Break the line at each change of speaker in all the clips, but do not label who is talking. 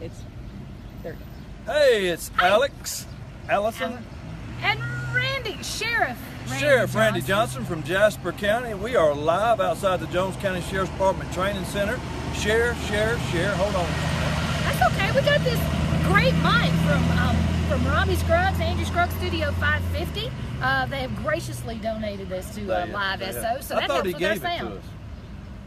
It's there.
Hey, it's Alex, Allison,
and Randy, Sheriff
Randy Johnson from Jasper County. We are live outside the Jones County Sheriff's Department Training Center. Share. Hold on.
That's okay. We got this great mic from Robbie Scruggs, Andrew Scruggs Studio 550. They have graciously donated this to Live SO, so that helps with our sound.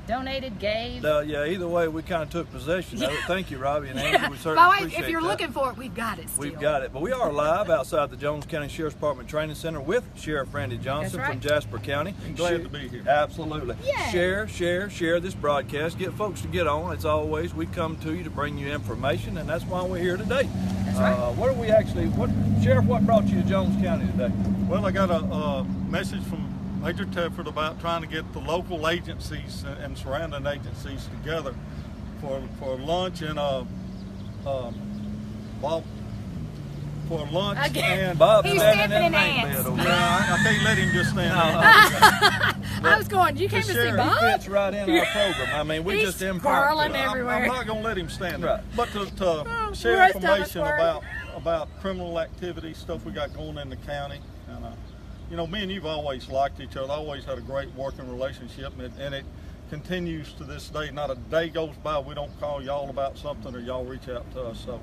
Donated, gave.
Yeah, either way, we kind of took possession of it. Thank you, Robbie and Andrew. We certainly appreciate
if you're
that.
looking for it, we've got it still.
We've got it. But we are live outside the Jones County Sheriff's Department Training Center with Sheriff Randy Johnson from Jasper County.
Glad to be here.
Absolutely.
Yay.
Share this broadcast. Get folks to get on. As always, we come to you to bring you information, and that's why we're here today.
That's right.
Sheriff, what brought you to Jones County today?
Well, I got a message from Major Tedford about trying to get the local agencies and surrounding agencies together for lunch and Bob for lunch and
Bob's
He's
standing in the
ants.
bed over there.
I can't let him just stand
I was going, you came to see Bob?
He fits right in our program. I mean, we
He's
just
squirreling everywhere.
I'm not going to let him stand there.
Right.
But to share
rest of us
information
were.
about criminal activity, stuff we got going in the county. And, you know, me and you've always liked each other, always had a great working relationship, and it continues to this day. Not a day goes by we don't call y'all about something or y'all reach out to us. So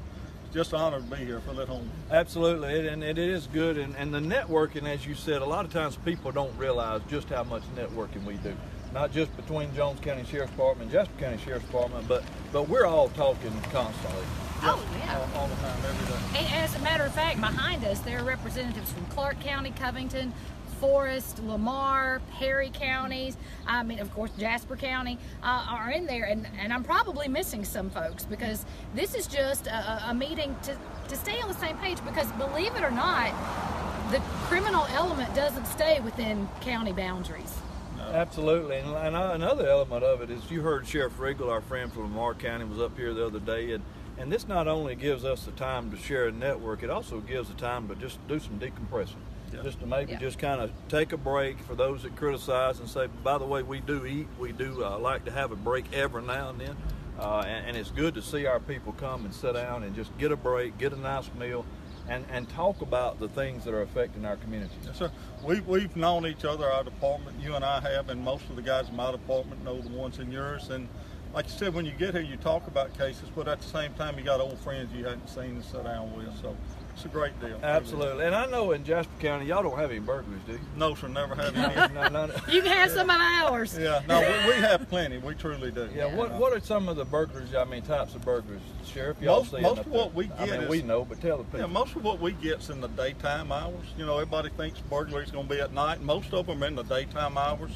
it's just an honor to be here for Lit Home.
Absolutely, and it is good. And the networking, as you said, a lot of times people don't realize just how much networking we do. Not just between Jones County Sheriff's Department and Jasper County Sheriff's Department, but we're all talking constantly.
Oh, yeah.
All the time, every day.
And as a matter of fact, behind us, there are representatives from Clark County, Covington, Forest, Lamar, Perry counties, I mean, of course, Jasper County are in there. And I'm probably missing some folks because this is just a meeting to stay on the same page because, believe it or not, the criminal element doesn't stay within county boundaries.
Absolutely, and another element of it is you heard Sheriff Riggle, our friend from Lamar County, was up here the other day, and this not only gives us the time to share a network, it also gives the time to just do some decompressing. Yeah. Just to maybe just kind of take a break for those that criticize and say, by the way, we do eat, we do like to have a break every now and then, and it's good to see our people come and sit down and just get a break, get a nice meal, and talk about the things that are affecting our community.
Yes, sir. We've known each other, our department, you and I have, and most of the guys in my department know the ones in yours. And like you said, when you get here, you talk about cases, but at the same time, you got old friends you hadn't seen to sit down with. So it's a great deal.
Absolutely. And I know in Jasper County, y'all don't have any burglaries, do you?
No, sir, never have any.
No.
You can have some of ours.
Yeah, no, we have plenty. We truly do.
Yeah. What are some of the burglaries? I mean, types of burglaries, Sheriff? Y'all see
most of what we get is,
we know, but tell the people.
Yeah, most of what we get's in the daytime hours. You know, everybody thinks burglary's going to be at night. Most of them are in the daytime hours.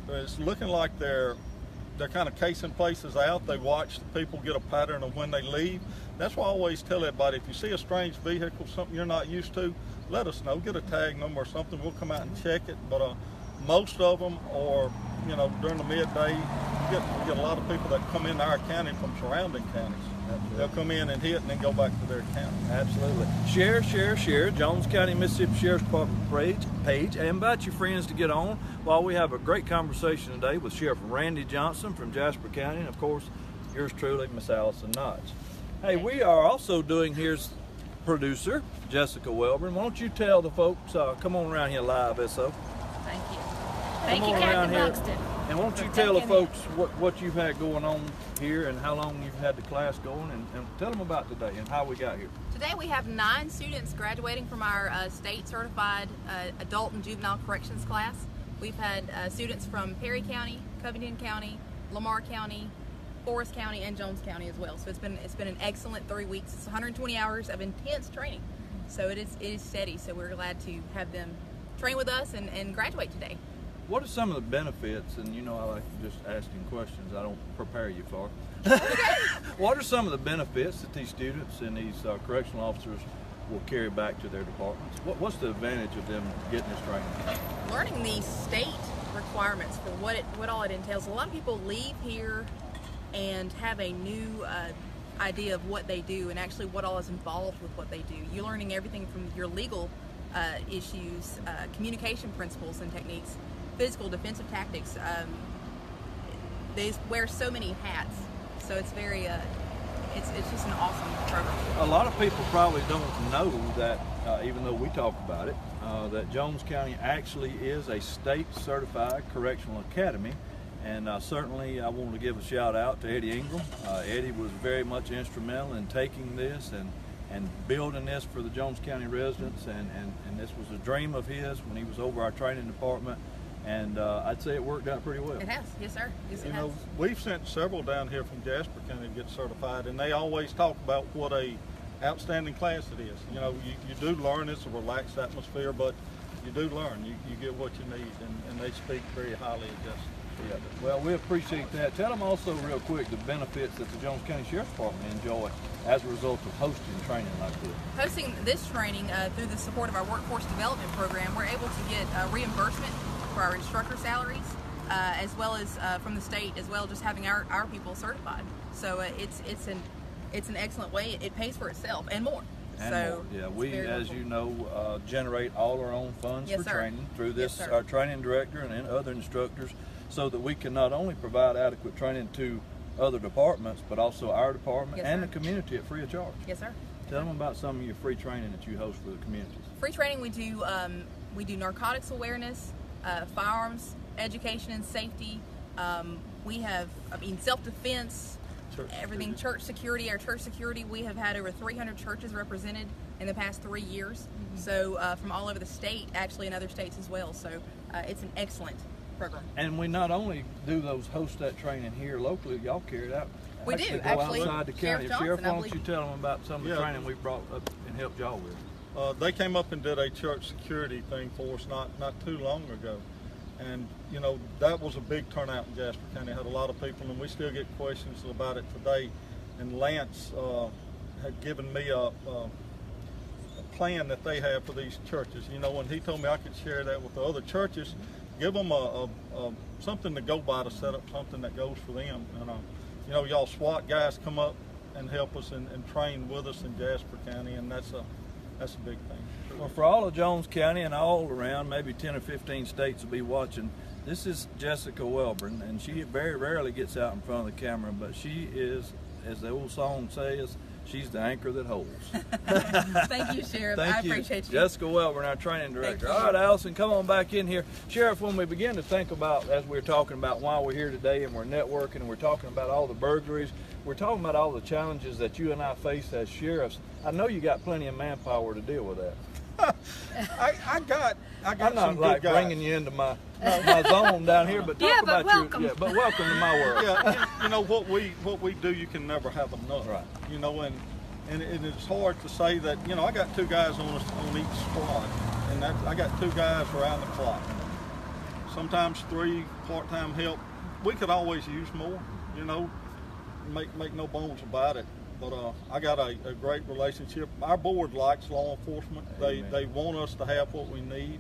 It's looking like they're kind of casing places out. They watch the people get a pattern of when they leave. That's why I always tell everybody, if you see a strange vehicle, something you're not used to, let us know. Get a tag number or something. We'll come out and check it. But most of them are, you know, during the midday, we get a lot of people that come into our county from surrounding counties. Absolutely. They'll come in and hit and then go back to their county.
Absolutely. Share. Jones County, Mississippi Sheriff's Department page. And invite your friends to get on while we have a great conversation today with Sheriff Randy Johnson from Jasper County, and of course, yours truly, Miss Allison Knotts. Hey, we are also doing here's producer Jessica Welburn. Why don't you tell the folks, come on around here live, SO.
Thank you. Thank you, Captain Buxton.
And why don't you tell the folks what you've had going on here and how long you've had the class going, and tell them about today and how we got here.
Today we have 9 students graduating from our state certified adult and juvenile corrections class. We've had students from Perry County, Covington County, Lamar County, Forest County, and Jones County as well. So it's been an excellent 3 weeks. It's 120 hours of intense training. So it is steady. So we're glad to have them train with us and graduate today.
What are some of the benefits, and you know I like just asking questions I don't prepare you for. What are some of the benefits that these students and these correctional officers will carry back to their departments? What's the advantage of them getting this training?
Learning the state requirements for what all it entails. A lot of people leave here and have a new idea of what they do and actually what all is involved with what they do. You're learning everything from your legal issues, communication principles and techniques, physical defensive tactics. They wear so many hats, so it's very it's just an awesome program.
A lot of people probably don't know that, even though we talk about it, that Jones County actually is a state certified correctional academy. And certainly I want to give a shout out to Eddie Ingram. Eddie was very much instrumental in taking this and building this for the Jones County residents, and this was a dream of his when he was over our training department, and I'd say it worked out pretty well.
It has, yes sir. Yes, it
You
has.
know, we've sent several down here from Jasper County to get certified, and they always talk about what a outstanding class it is. You know, you do learn. It's a relaxed atmosphere, but you do learn. You get what you need, and they speak very highly of Jasper.
Yeah. Well, we appreciate that. Tell them also real quick the benefits that the Jones County Sheriff's Department enjoy as a result of hosting training like this.
Hosting this training through the support of our workforce development program, we're able to get reimbursement for our instructor salaries, as well as from the state, as well just having our people certified. So it's an excellent way. It pays for itself and more.
And
so
more. Yeah, we, as
helpful.
you know, generate all our own funds
Yes,
for
sir.
training through this,
Yes, sir.
our training director and other instructors, so that we can not only provide adequate training to other departments, but also our department
Yes,
and
sir.
the community at free of charge.
Yes, sir.
Tell them about some of your free training that you host for the communities.
Free training, we do narcotics awareness, firearms education and safety. We have, self-defense,
Church
everything,
security.
church security. Our church security, we have had over 300 churches represented in the past 3 years.
Mm-hmm.
So from all over the state, actually in other states as well. So it's an excellent program.
And we not only do those host that training here locally, y'all carry it out.
We do,
Go
actually.
outside the county.
Sheriff
Sheriff,
Johnson,
why
I
don't you
believe.
tell them about some of the
Yeah.
training we brought up and helped y'all with?
They came up and did a church security thing for us not too long ago. And, you know, that was a big turnout in Jasper County. Had a lot of people, and we still get questions about it today. And Lance had given me a plan that they have for these churches. You know, and he told me I could share that with the other churches, give them something to go by to set up something that goes for them. And, you know, y'all SWAT guys come up and help us and train with us in Jasper County, and that's a big thing.
Well, for all of Jones County and all around, maybe 10 or 15 states will be watching. This is Jessica Welborn, and she very rarely gets out in front of the camera, but she is, as the old song says, she's the anchor that holds.
Thank you, Sheriff.
Thank
I
you.
appreciate you.
Jessica Welborn, our training director.
you.
All right, Allison, come on back in here. Sheriff, when we begin to think about, as we're talking about why we're here today and we're networking and we're talking about all the burglaries, we're talking about all the challenges that you and I face as sheriffs. I know you got plenty of manpower to deal with that.
I got
I'm
some
not
good
like
guys.
bringing you into my zone down here, but talk
Yeah, but
about
welcome.
but welcome to my world.
Yeah, you know what we do, you can never have enough.
Right.
You know, and it's hard to say that. You know, I got 2 guys on each squad, and I got 2 guys around the clock. Sometimes 3 part-time help. We could always use more. You know, make no bones about it. But I got a great relationship. Our board likes law enforcement.
Amen.
They want us to have what we need.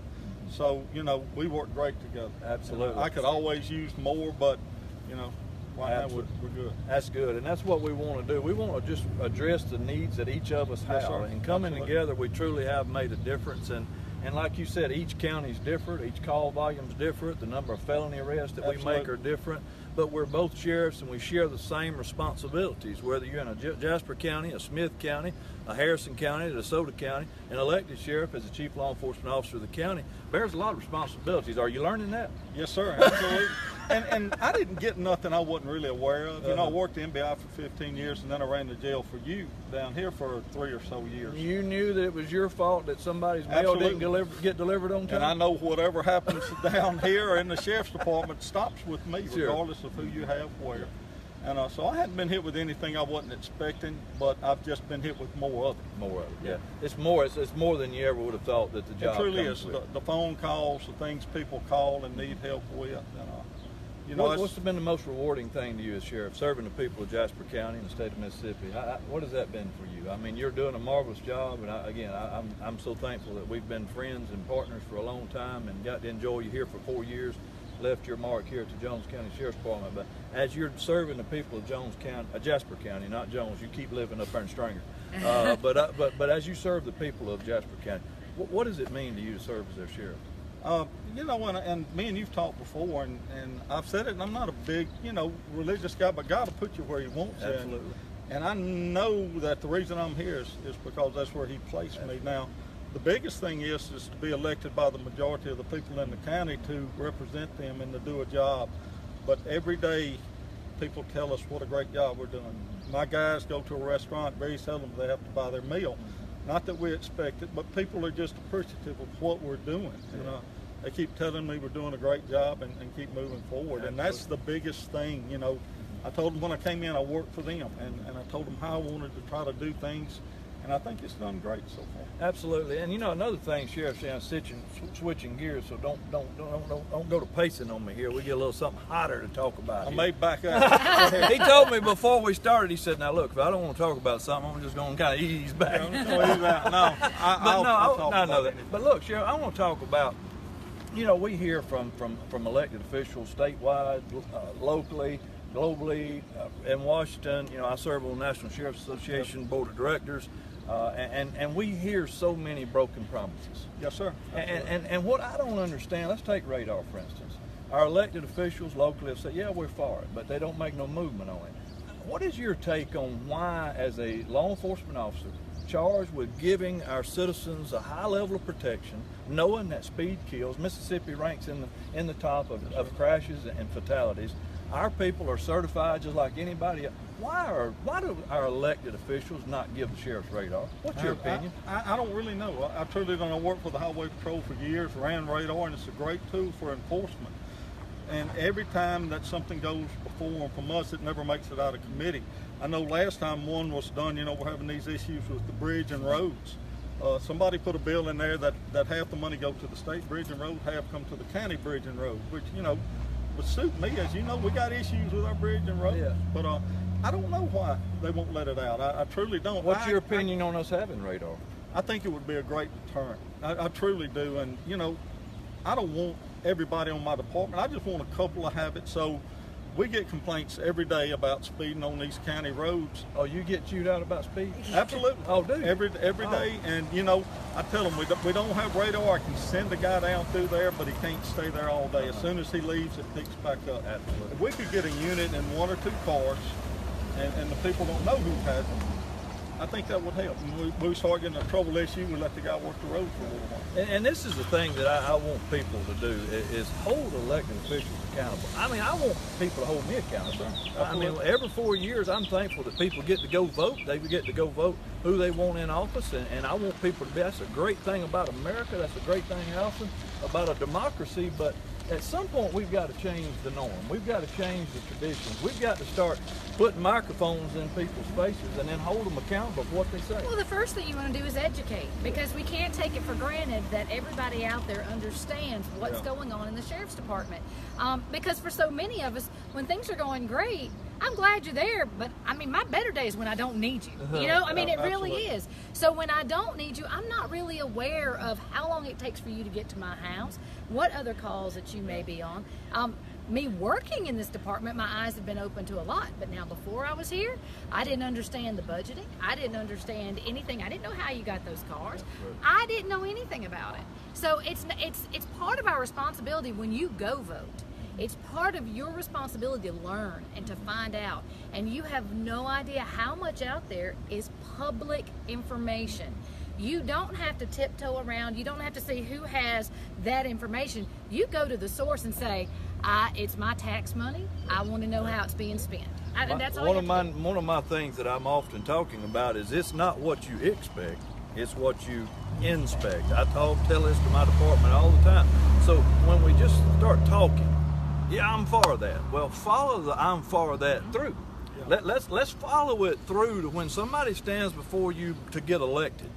So, you know, we work great together.
Absolutely.
I could always use more, but, you know, right
Absolutely.
now we're good.
That's good, and that's what we want to do. We want to just address the needs that each of us have,
Yes, sir.
and coming
Absolutely.
together, we truly have made a difference. And like you said, each county's different, each call volume's different, the number of felony arrests that we make
Absolutely.
are different, but we're both sheriffs and we share the same responsibilities, whether you're in a Jasper County, a Smith County, a Harrison County, a DeSoto County. An elected sheriff as the chief law enforcement officer of the county bears a lot of responsibilities. Are you learning that?
Yes, sir, absolutely. and I didn't get nothing I wasn't really aware of. You know, I
Uh-huh.
worked the NBI for 15 years, and then I ran the jail for you down here for 3 or so years.
You knew that it was your fault that somebody's mail
Absolutely.
didn't get delivered on time?
And I know whatever happens down here or in the sheriff's department stops with me,
Sure.
regardless of who you have where. And so I hadn't been hit with anything I wasn't expecting, but I've just been hit with more of it.
More of it, yeah. It's more to than you ever would have thought that the job
It truly
comes
is.
with.
The phone calls, the things people call and need help with. And, you know,
What's been the most rewarding thing to you as sheriff, serving the people of Jasper County and the state of Mississippi? What has that been for you? I mean, you're doing a marvelous job, and I'm so thankful that we've been friends and partners for a long time and got to enjoy you here for 4 years. Left your mark here at the Jones County Sheriff's Department. But as you're serving the people of Jones County, Jasper County, not Jones, you keep living up there in Stringer. But as you serve the people of Jasper County, what does it mean to you to serve as their sheriff?
You know, and me and you've talked before, and I've said it, and I'm not a big, religious guy, but God will put you where He wants you.
Absolutely.
And I know that the reason I'm here is because that's where he placed me. Now, the biggest thing is to be elected by the majority of the people in the county to represent them and to do a job. But every day, people tell us what a great job we're doing. My guys go to a restaurant, very seldom they have to buy their meal. Not that we expect it, but people are just appreciative of what we're doing. And they keep telling me we're doing a great job and keep moving forward. And that's the biggest thing, you know. I told them when I came in I worked for them, and I told them how I wanted to try to do things, and I think it's done great so far.
Absolutely. And you know, another thing, Sheriff, switching gears, so don't go to pacing on me here. We get a little something hotter to talk about.
I may back up.
He told me before we started, he said, now look, if I don't want to talk about something, I'm just going to kind of ease back.
I'm just going to ease out. No,
I know that. But look, Sheriff, I want to talk about, you know, we hear from elected officials statewide, locally, globally, in Washington. You know, I serve on the National Sheriff's Association Board of Directors, and we hear so many broken promises.
Yes, sir.
And what I don't understand, let's take radar, for instance. Our elected officials locally have said, yeah, we're for it, but they don't make no movement on it. What is your take on why, as a law enforcement officer, charged with giving our citizens a high level of protection, knowing that speed kills, Mississippi ranks in the top of crashes and fatalities, our people are certified just like anybody else. Why do our elected officials not give the sheriff's radar? What's your opinion?
I don't really know. I truly don't know. I worked for the Highway Patrol for years, ran radar, and it's a great tool for enforcement. And every time that something goes before them from us, it never makes it out of committee. I know last time one was done, you know, we're having these issues with the bridge and roads. Somebody put a bill in there that half the money go to the state bridge and road, half come to the county bridge and road, which, you know, would suit me. As you know, we got issues with our bridge and road. Yeah. But I don't know why they won't let it out. I truly don't.
What's your opinion on us having radar?
I think it would be a great deterrent. I truly do. And, you know, I don't want everybody on my department. I just want a couple of habits. So we get complaints every day about speeding on these county roads.
Oh, you get chewed out about speed?
Absolutely.
Oh, do you?
Every day. And, you know, I tell them we don't have radar. I can send a guy down through there, but he can't stay there all day. As soon as he leaves, it picks back up.
Absolutely.
If we could get a unit in 1 or 2 cars, and the people don't know who has them, I think that would help. When we start getting a trouble issue, we let the guy work the road for a little while.
And this is the thing that I want people to do is hold elected officials accountable. I mean, I want people to hold me accountable. I mean, every 4 years, I'm thankful that people get to go vote. They get to go vote who they want in office, and I want people to be. That's a great thing about America. That's a great thing, Allison, about a democracy. But at some point, we've got to change the norm. We've got to change the traditions. We've got to start putting microphones in people's faces and then hold them accountable for what they say.
Well, the first thing you want to do is educate, because we can't take it for granted that everybody out there understands what's going on in the sheriff's department. Because for so many of us, when things are going great, I'm glad you're there, but I mean, my better day is when I don't need you. You know, I mean, it really is. So when I don't need you, I'm not really aware of how long it takes for you to get to my house, what other calls that you may be on. Me working in this department, my eyes have been open to a lot, but now before I was here, I didn't understand the budgeting. I didn't understand anything. I didn't know how you got those cars. I didn't know anything about it. So it's part of our responsibility when you go vote. It's part of your responsibility to learn and to find out. And you have no idea how much out there is public information. You don't have to tiptoe around. You don't have to see who has that information. You go to the source and say, it's my tax money. I want to know how it's being spent. That's all.
One of my things that I'm often talking about is it's not what you expect, it's what you inspect. I tell this to my department all the time. So when we just start talking, yeah, I'm for that. Well, follow the I'm for that through. Yeah. Let's follow it through to when somebody stands before you to get elected.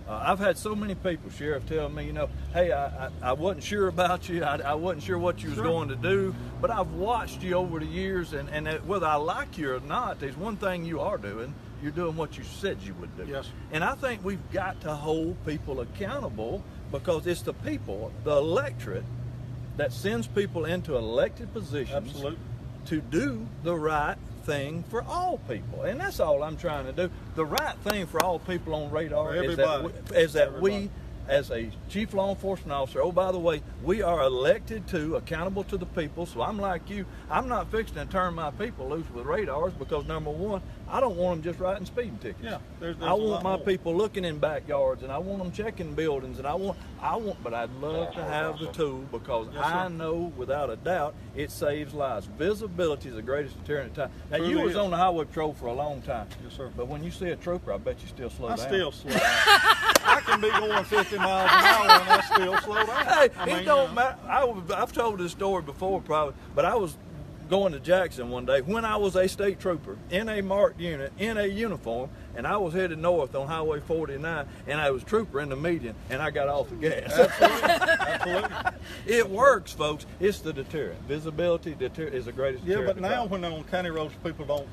I've had so many people, Sheriff, tell me, you know, hey, I wasn't sure about you. I wasn't sure what you was going to do, but I've watched you over the years, and whether I like you or not, there's one thing you are doing. You're doing what you said you would do.
Yes.
And I think we've got to hold people accountable, because it's the people, the electorate, that sends people into elected positions to do the right thing for all people. And that's all I'm trying to do. The right thing for all people on radar is that we as a chief law enforcement officer, oh, by the way, we are elected to, accountable to the people. So I'm like you. I'm not fixing to turn my people loose with radars because, number one, I don't want them just writing speeding tickets.
Yeah, there's
I want my people looking in backyards, and I want them checking buildings, and but I'd love to have the tool because I know without a doubt it saves lives. Visibility is the greatest deterrent at time. Now,
Truly
you was
is.
on the highway patrol for a long time.
Yes, sir.
But when you see a trooper, I bet you still slow
I
down.
still slow down. I can be going 50 miles an hour and I still slow down.
Hey,
I mean,
it don't matter. I've told this story before probably, but I was going to Jackson one day when I was a state trooper in a marked unit, in a uniform, and I was headed north on Highway 49, and I was trooper in the median, and I got off the gas.
Absolutely.
It works, folks. It's the deterrent. Visibility is the greatest
Yeah,
deterrent.
but now when they're on county roads, people don't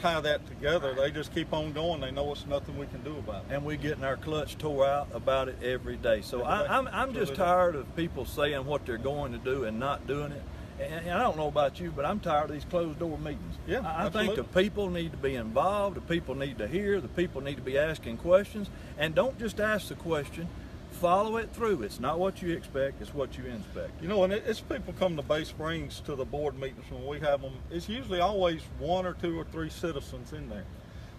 tie that together. They just keep on going. They know it's nothing we can do about it.
And we're getting our clutch tore out about it every day. So I'm just tired of people saying what they're going to do and not doing it. And I don't know about you, but I'm tired of these closed door meetings.
Yeah,
I think the people need to be involved, the people need to hear, the people need to be asking questions, and don't just ask the question, follow it through. It's not what you expect, it's what you inspect.
You know, and it's people come to Bay Springs to the board meetings when we have them. It's usually always 1 or 2 or 3 citizens in there.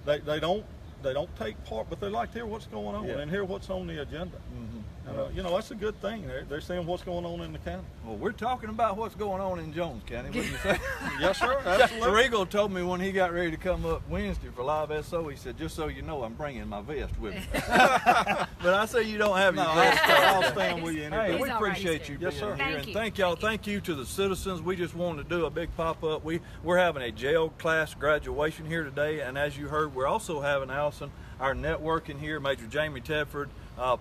They don't take part, but they like to hear what's going on and hear what's on the agenda.
Mm-hmm.
And, you know, that's a good thing. They're seeing what's going on in the county.
Well, we're talking about what's going on in Jones County. What do you say?
Yes, sir.
Jasper
Absolutely.
Regal told me when he got ready to come up Wednesday for Live SO, he said, just so you know, I'm bringing my vest with me. But I say you don't have your
No,
vest.
I'll stand with you
Hey,
anytime.
we
He's all right,
appreciate
he's
you
Yes,
being
sir.
here.
Thank
And
you.
thank y'all. Thank you to the citizens. We just wanted to do a big pop-up. We're having a jail class graduation here today, and as you heard, we're also having, Allison, our networking here. Major Jamie Tedford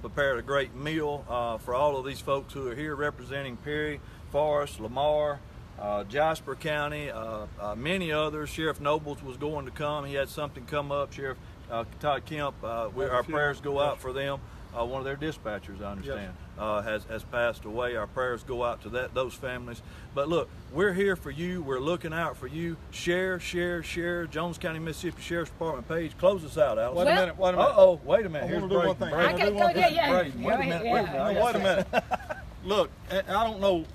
prepared a great meal for all of these folks who are here representing Perry, Forrest, Lamar, Jasper County, many others. Sheriff Nobles was going to come. He had something come up. Sheriff Todd Kemp, our prayers go out for them. One of their dispatchers, I understand, has passed away. Our prayers go out to those families. But look, we're here for you. We're looking out for you. Share. Jones County, Mississippi Sheriff's Department page. Close us out, Alex.
Wait a minute.
Uh-oh, wait a minute.
I
Here's
wanna do one
Braden.
thing.
Braden.
I gotta go, yeah.
Braden. Wait a minute.
Yeah.
Wait a minute.
Now, wait a minute. Look, I don't know.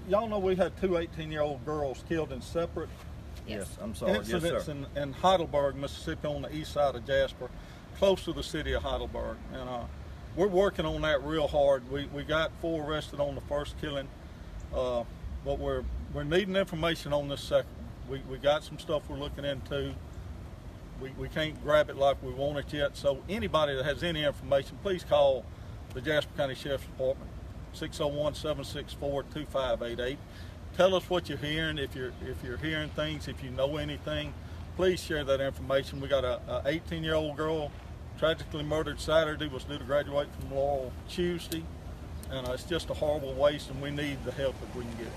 Y'all know we had 2 18-year-old girls killed in separate
Yes, I'm sorry. Yes,
incidents
sir.
in Heidelberg, Mississippi, on the east side of Jasper, close to the city of Heidelberg. And we're working on that real hard. We got 4 arrested on the first killing, but we're needing information on this second one. We got some stuff we're looking into. We can't grab it like we want it yet. So anybody that has any information, please call the Jasper County Sheriff's Department, 601-764-2588. Tell us what you're hearing. If you're hearing things, if you know anything, please share that information. We got a 18-year-old girl tragically murdered Saturday, was due to graduate from Laurel Tuesday, and it's just a horrible waste, and we need the help if we can get it.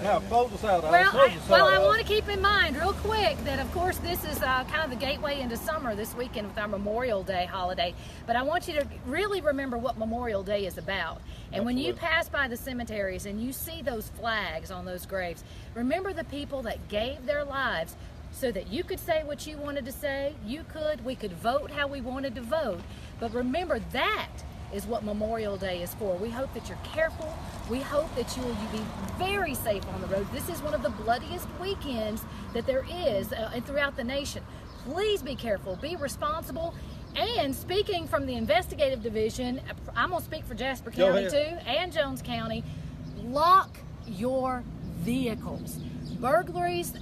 Now close us out.
Well,
Alex.
I want to keep in mind real quick that, of course, this is kind of the gateway into summer this weekend with our Memorial Day holiday. But I want you to really remember what Memorial Day is about. And when you pass by the cemeteries and you see those flags on those graves, remember the people that gave their lives so that you could say what you wanted to say, we could vote how we wanted to vote. But remember, that is what Memorial Day is for. We hope that you're careful. We hope that you will be very safe on the road. This is one of the bloodiest weekends that there is throughout the nation. Please be careful, be responsible. And speaking from the investigative division, I'm gonna speak for Jasper County too, and Jones County, lock your vehicles. Burglaries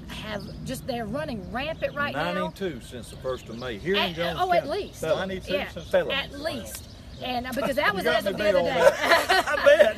they're running rampant right now.
92 since the 1st of May here in Jones
County.
County.
At least.
92 since
Fellas.
At least. And because that was
got
as of
me
the other
beat
day.
on
I bet.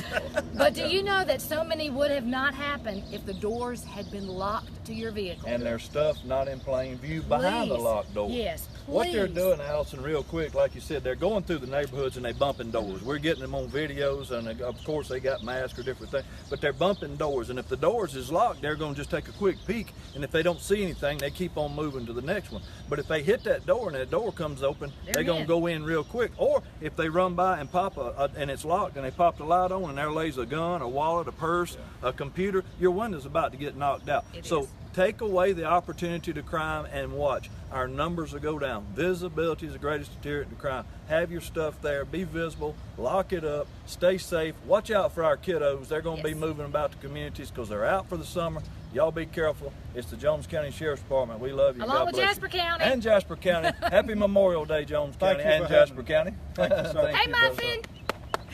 But do you know that so many would have not happened if the doors had been locked to your vehicle?
And their stuff not in plain view behind the
Please.
locked door.
Yes,
What they're
please.
doing, Allison, real quick, like you said, they're going through the neighborhoods and they bumping doors. We're getting them on videos, and of course they got masks or different things, but they're bumping doors. And if the doors is locked, they're going to just take a quick peek, and if they don't see anything, they keep on moving to the next one. But if they hit that door and that door comes open, they're going to go in real quick. Or if they run by and pop and it's locked and they pop the light on and there lays a gun, a wallet, a purse, a computer, your window's about to get knocked out.
It
so
is.
take away the opportunity to crime and watch. our numbers will go down. Visibility is the greatest deterrent to crime. Have your stuff there, be visible, lock it up, stay safe. Watch out for our kiddos. They're going to be moving about the communities because they're out for the summer. Y'all be careful. It's the Jones County Sheriff's Department. We love you.
Along
God
with
bless
Jasper
you.
County.
And Jasper County. Happy Memorial Day, Jones
Thank
County
you
and
for
Jasper
having
County.
Thank you, sir.
Hey,
you, brother.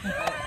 Muffin.